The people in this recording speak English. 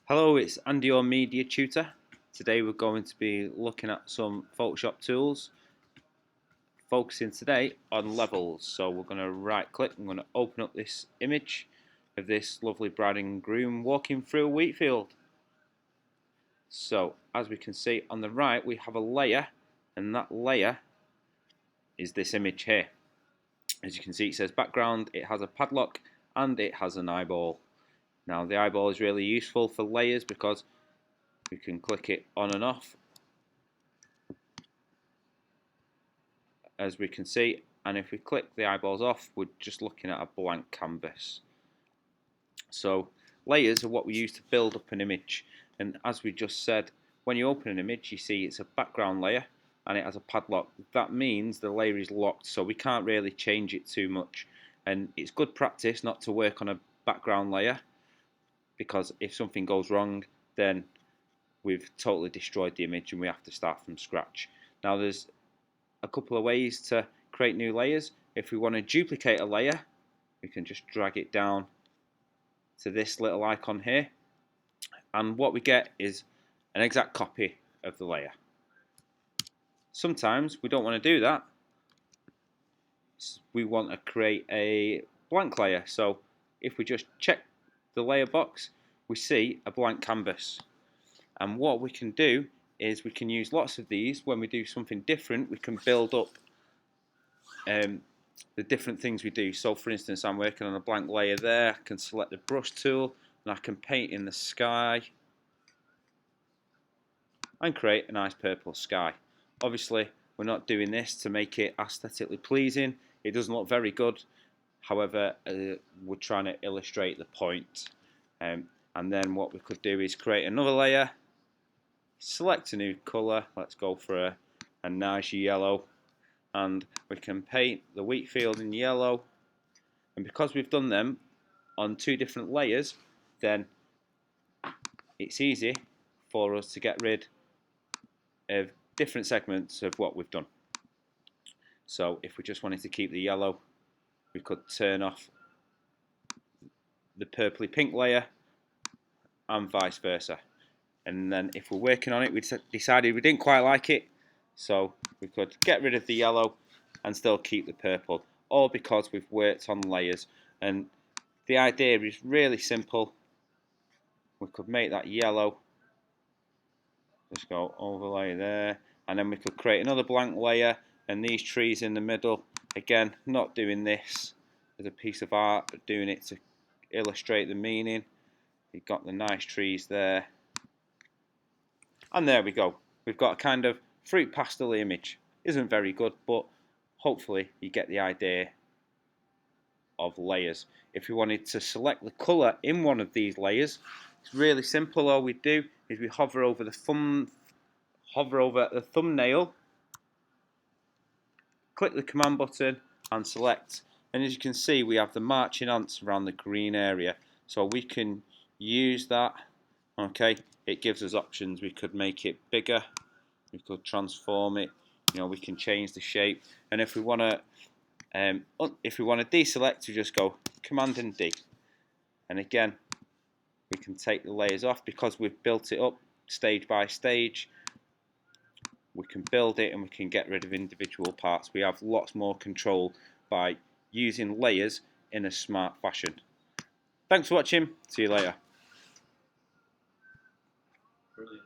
Hello, it's Andy, your media tutor. Today we're going to be looking at some Photoshop tools, focusing today on levels. So we're going to right click, I'm going to open up this image of this lovely bride and groom walking through a wheat field. So as we can see on the right we have a layer, and that layer is this image here. As you can see, it says background, it has a padlock and it has an eyeball. Now the eyeball is really useful for layers because we can click it on and off, as we can see, and if we click the eyeballs off we're just looking at a blank canvas. So layers are what we use to build up an image, and as we just said, when you open an image you see it's a background layer and it has a padlock. That means the layer is locked, so we can't really change it too much, and it's good practice not to work on a background layer, because if something goes wrong then we've totally destroyed the image and we have to start from scratch. Now there's a couple of ways to create new layers. If we want to duplicate a layer, we can just drag it down to this little icon here, and what we get is an exact copy of the layer. Sometimes we don't want to do that. We want to create a blank layer. So if we just check the layer box, we see a blank canvas. And what we can do is we can use lots of these. When we do something different, we can build up the different things we do. So for instance, I'm working on a blank layer there. I can select the brush tool and I can paint in the sky and create a nice purple sky. Obviously we're not doing this to make it aesthetically pleasing. It doesn't look very good. However, we're trying to illustrate the point. And then what we could do is create another layer, select a new colour. Let's go for a nice yellow, and we can paint the wheat field in yellow. And because we've done them on two different layers, then it's easy for us to get rid of different segments of what we've done. So if we just wanted to keep the yellow, we could turn off the purpley pink layer and vice versa. And then if we're working on it, we decided we didn't quite like it, so we could get rid of the yellow and still keep the purple, all because we've worked on layers. And the idea is really simple. We could make that yellow, just go overlay there, and then we could create another blank layer, and these trees in the middle, again, not doing this as a piece of art, but doing it to illustrate the meaning. You've got the nice trees there, and there we go. We've got a kind of fruit pastel image. Isn't very good, but hopefully you get the idea of layers. If we wanted to select the colour in one of these layers, it's really simple. All we do is we hover over the thumbnail, click the command button and select, and as you can see we have the marching ants around the green area, so we can use that. Okay, it gives us options. We could make it bigger, we could transform it, we can change the shape, and if we want to deselect, we just go Command and D, and again we can take the layers off. Because we've built it up stage by stage, we can build it and we can get rid of individual parts. We have lots more control by using layers in a smart fashion. Thanks for watching. See you later. Brilliant.